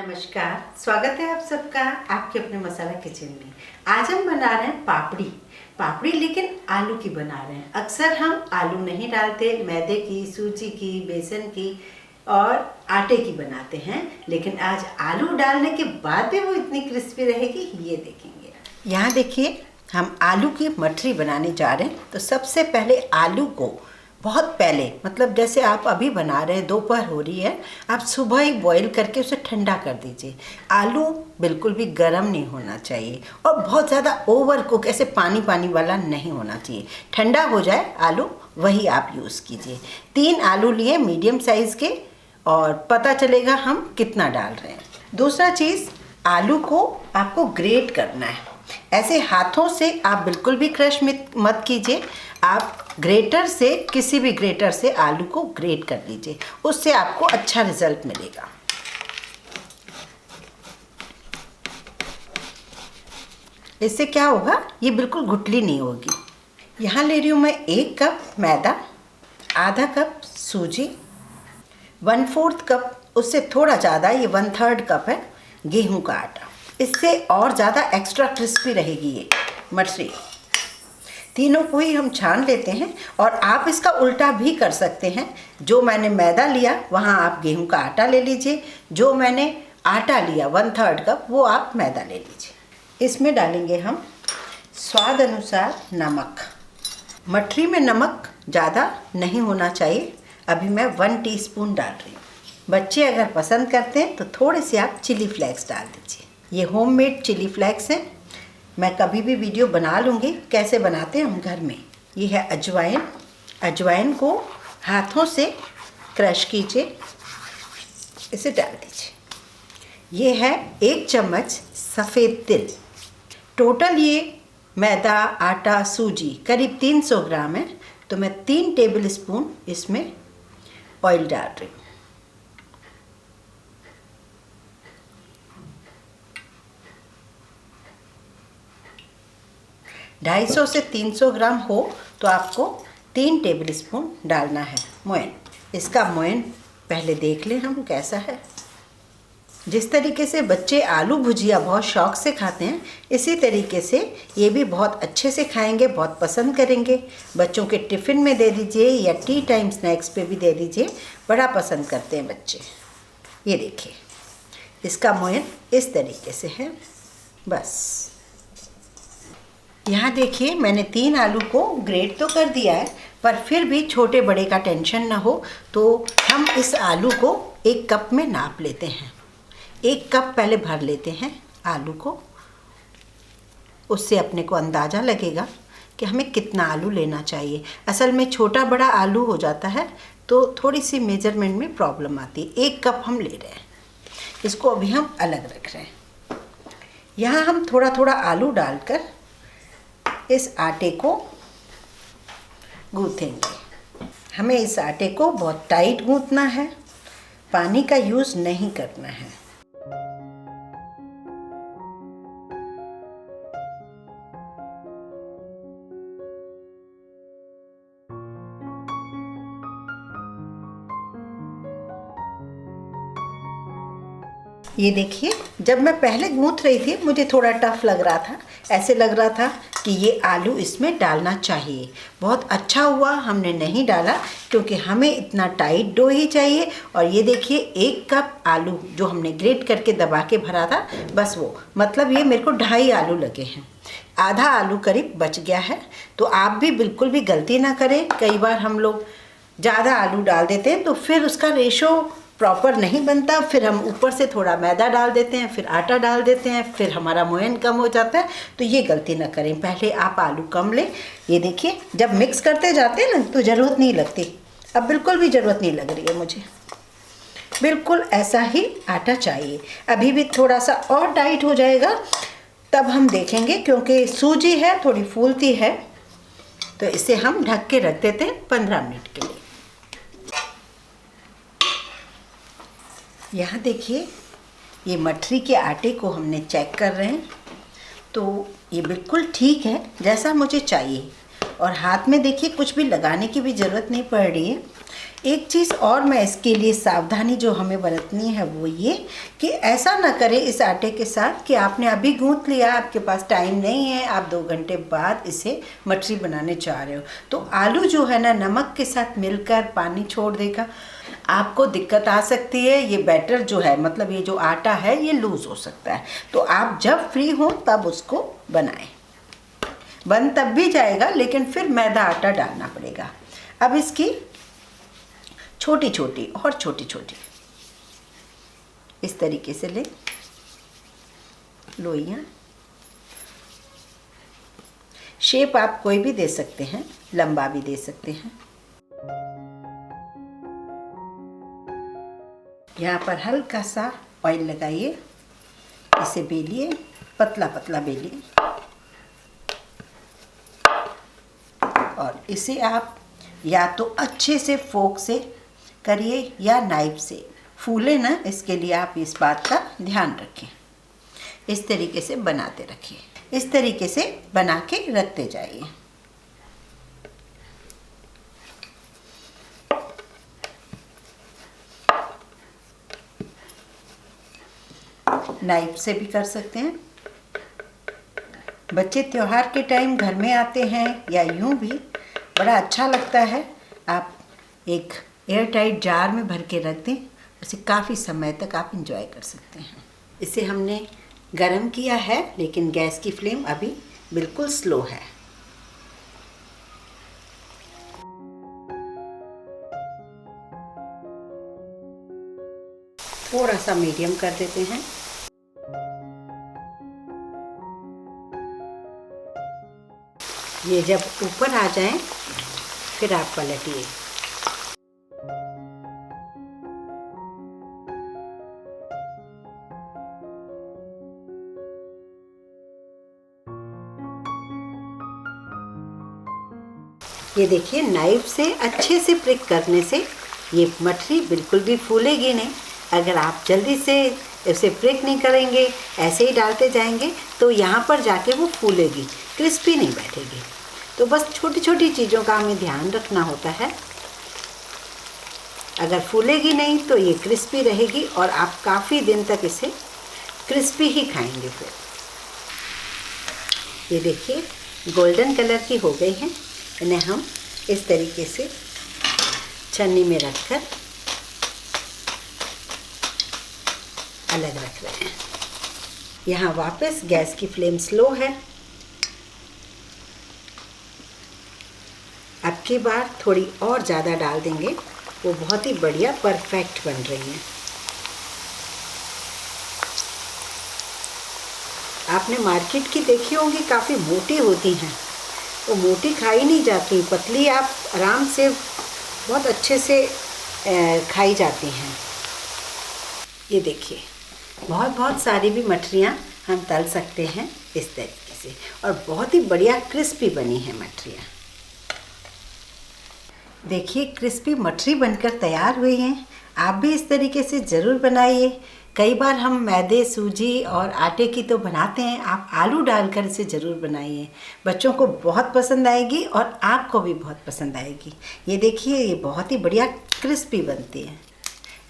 नमस्कार, स्वागत है आप सबका आपके अपने मसाला किचन में। आज हम बना रहे हैं पापड़ी लेकिन आलू की बना रहे हैं। अक्सर हम आलू नहीं डालते, मैदे की, सूजी की, बेसन की और आटे की बनाते हैं, लेकिन आज आलू डालने के बाद भी वो इतनी क्रिस्पी रहेगी, ये देखेंगे। यहाँ देखिए, हम आलू की मठरी बनाने जा रहे हैं। तो सबसे पहले आलू को बहुत पहले, मतलब जैसे आप अभी बना रहे हैं, दोपहर हो रही है, आप सुबह ही बॉईल करके उसे ठंडा कर दीजिए। आलू बिल्कुल भी गर्म नहीं होना चाहिए और बहुत ज़्यादा ओवर कुक, ऐसे पानी पानी वाला नहीं होना चाहिए। ठंडा हो जाए आलू, वही आप यूज़ कीजिए। 3 आलू लिए मीडियम साइज़ के, और पता चलेगा हम कितना डाल रहे हैं। दूसरा चीज़, आलू को आपको ग्रेट करना है। ऐसे हाथों से आप बिल्कुल भी क्रश मत कीजिए। आप ग्रेटर से, किसी भी ग्रेटर से आलू को ग्रेट कर लीजिए, उससे आपको अच्छा रिजल्ट मिलेगा। इससे क्या होगा, ये बिल्कुल गुठली नहीं होगी। यहाँ ले रही हूँ मैं 1 कप मैदा, आधा कप सूजी, 1/4 कप, उससे थोड़ा ज़्यादा, ये 1/3 कप है गेहूं का आटा। इससे और ज़्यादा एक्स्ट्रा क्रिस्पी रहेगी ये मठरी। तीनों को ही हम छान लेते हैं, और आप इसका उल्टा भी कर सकते हैं। जो मैंने मैदा लिया वहाँ आप गेहूं का आटा ले लीजिए, जो मैंने आटा लिया 1/3 कप, वो आप मैदा ले लीजिए। इसमें डालेंगे हम स्वाद अनुसार नमक। मठरी में नमक ज़्यादा नहीं होना चाहिए। अभी मैं 1 टीस्पून डाल रही हूँ। बच्चे अगर पसंद करते हैं तो थोड़े से आप चिली फ्लेक्स डाल दीजिए। ये होममेड चिली फ्लेक्स है। मैं कभी भी वीडियो बना लूँगी कैसे बनाते हैं हम घर में। ये है अजवाइन। अजवाइन को हाथों से क्रश कीजिए, इसे डाल दीजिए। ये है 1 चम्मच सफ़ेद तिल। टोटल ये मैदा, आटा, सूजी करीब 300 ग्राम है, तो मैं 3 टेबल स्पून इसमें ऑयल डाल रही हूँ। ढाई सौ से 300 ग्राम हो तो आपको 3 टेबल स्पून डालना है मोयन। इसका मोयन पहले देख लें हम कैसा है। जिस तरीके से बच्चे आलू भुजिया बहुत शौक़ से खाते हैं, इसी तरीके से ये भी बहुत अच्छे से खाएंगे, बहुत पसंद करेंगे। बच्चों के टिफ़िन में दे दीजिए या टी टाइम स्नैक्स पे भी दे दीजिए, बड़ा पसंद करते हैं बच्चे। ये देखिए, इसका मोयन इस तरीके से है। बस यहाँ देखिए, मैंने 3 आलू को ग्रेट तो कर दिया है, पर फिर भी छोटे बड़े का टेंशन ना हो, तो हम इस आलू को 1 कप में नाप लेते हैं। 1 कप पहले भर लेते हैं आलू को, उससे अपने को अंदाज़ा लगेगा कि हमें कितना आलू लेना चाहिए। असल में छोटा बड़ा आलू हो जाता है तो थोड़ी सी मेजरमेंट में प्रॉब्लम आती है। 1 कप हम ले रहे हैं, इसको अभी हम अलग रख रहे हैं। यहाँ हम थोड़ा थोड़ा आलू डालकर इस आटे को गूँथेंगे। हमें इस आटे को बहुत टाइट गूँथना है, पानी का यूज़ नहीं करना है। ये देखिए, जब मैं पहले गूँथ रही थी मुझे थोड़ा टफ लग रहा था, ऐसे लग रहा था कि ये आलू इसमें डालना चाहिए। बहुत अच्छा हुआ हमने नहीं डाला, क्योंकि हमें इतना टाइट डो ही चाहिए। और ये देखिए, 1 कप आलू जो हमने ग्रेट करके दबा के भरा था, बस वो, मतलब ये मेरे को 2.5 आलू लगे हैं। आधा आलू करीब बच गया है। तो आप भी बिल्कुल भी गलती ना करें। कई बार हम लोग ज़्यादा आलू डाल देते हैं तो फिर उसका रेशो प्रॉपर नहीं बनता, फिर हम ऊपर से थोड़ा मैदा डाल देते हैं, फिर आटा डाल देते हैं, फिर हमारा मोयन कम हो जाता है। तो ये गलती ना करें, पहले आप आलू कम लें। ये देखिए, जब मिक्स करते जाते हैं ना तो ज़रूरत नहीं लगती। अब बिल्कुल भी ज़रूरत नहीं लग रही है मुझे। बिल्कुल ऐसा ही आटा चाहिए। अभी भी थोड़ा सा और टाइट हो जाएगा तब हम देखेंगे, क्योंकि सूजी है थोड़ी फूलती है, तो इसे हम ढक के रख देते हैं 15 मिनट के लिए। यहाँ देखिए, ये मठरी के आटे को हमने चेक कर रहे हैं, तो ये बिल्कुल ठीक है जैसा मुझे चाहिए। और हाथ में देखिए, कुछ भी लगाने की भी ज़रूरत नहीं पड़ रही है। एक चीज़ और मैं इसके लिए सावधानी जो हमें बरतनी है वो ये कि ऐसा ना करें इस आटे के साथ कि आपने अभी गूंथ लिया, आपके पास टाइम नहीं है, आप 2 घंटे बाद इसे मठरी बनाने चाह रहे हो, तो आलू जो है ना नमक के साथ मिलकर पानी छोड़ देगा, आपको दिक्कत आ सकती है। ये बैटर जो है मतलब ये जो आटा है ये लूज़ हो सकता है। तो आप जब फ्री हो तब उसको बनाएं। बन तब भी जाएगा लेकिन फिर मैदा आटा डालना पड़ेगा। अब इसकी छोटी छोटी और छोटी छोटी इस तरीके से ले लोइयाँ। शेप आप कोई भी दे सकते हैं, लंबा भी दे सकते हैं। यहाँ पर हल्का सा ऑयल लगाइए, इसे बेलिए, पतला पतला बेलिए और इसे आप या तो अच्छे से फोक से करिए या नाइफ से। फूले ना, इसके लिए आप इस बात का ध्यान रखें। इस तरीके से बनाते रखिए, इस तरीके से बना के रखते जाइए। नाइफ से भी कर सकते हैं। बच्चे त्योहार के टाइम घर में आते हैं या यूं भी बड़ा अच्छा लगता है। आप एक एयर टाइट जार में भर के रख दें, उसे काफ़ी समय तक आप इंजॉय कर सकते हैं। इसे हमने गरम किया है लेकिन गैस की फ्लेम अभी बिल्कुल स्लो है। थोड़ा सा मीडियम कर देते हैं। ये जब ऊपर आ जाएं फिर आप पलटिए। ये देखिए, नाइफ से अच्छे से प्रिक करने से ये मठरी बिल्कुल भी फूलेगी नहीं। अगर आप जल्दी से इसे प्रिक नहीं करेंगे, ऐसे ही डालते जाएंगे तो यहाँ पर जाके वो फूलेगी, क्रिस्पी नहीं बैठेगी। तो बस छोटी छोटी चीज़ों का हमें ध्यान रखना होता है। अगर फूलेगी नहीं तो ये क्रिस्पी रहेगी और आप काफ़ी दिन तक इसे क्रिस्पी ही खाएंगे। फिर ये देखिए गोल्डन कलर की हो गई हैं। इन्हें हम इस तरीके से छन्नी में रखकर अलग रख रहे हैं। यहाँ वापस गैस की फ्लेम स्लो है। अब की बार थोड़ी और ज़्यादा डाल देंगे, वो बहुत ही बढ़िया परफेक्ट बन रही हैं। आपने मार्केट की देखी होंगी, काफ़ी मोटी होती हैं, वो मोटी खाई नहीं जाती, पतली आप आराम से बहुत अच्छे से खाई जाती हैं। ये देखिए बहुत सारी भी मठरियाँ हम तल सकते हैं इस तरीके से और बहुत ही बढ़िया क्रिस्पी बनी है मठरियाँ। देखिए क्रिस्पी मठरी बनकर तैयार हुई हैं। आप भी इस तरीके से ज़रूर बनाइए। कई बार हम मैदे, सूजी और आटे की तो बनाते हैं, आप आलू डालकर इसे ज़रूर बनाइए। बच्चों को बहुत पसंद आएगी और आपको भी बहुत पसंद आएगी। ये देखिए ये बहुत ही बढ़िया क्रिस्पी बनती है।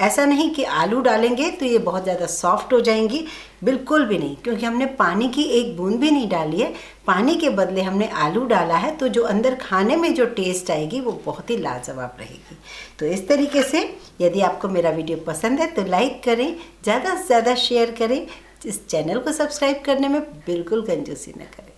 ऐसा नहीं कि आलू डालेंगे तो ये बहुत ज़्यादा सॉफ्ट हो जाएंगी, बिल्कुल भी नहीं, क्योंकि हमने पानी की एक बूंद भी नहीं डाली है। पानी के बदले हमने आलू डाला है, तो जो अंदर खाने में जो टेस्ट आएगी वो बहुत ही लाजवाब रहेगी। तो इस तरीके से यदि आपको मेरा वीडियो पसंद है तो लाइक करें, ज़्यादा से ज़्यादा शेयर करें। इस चैनल को सब्सक्राइब करने में बिल्कुल कंजूसी न करें।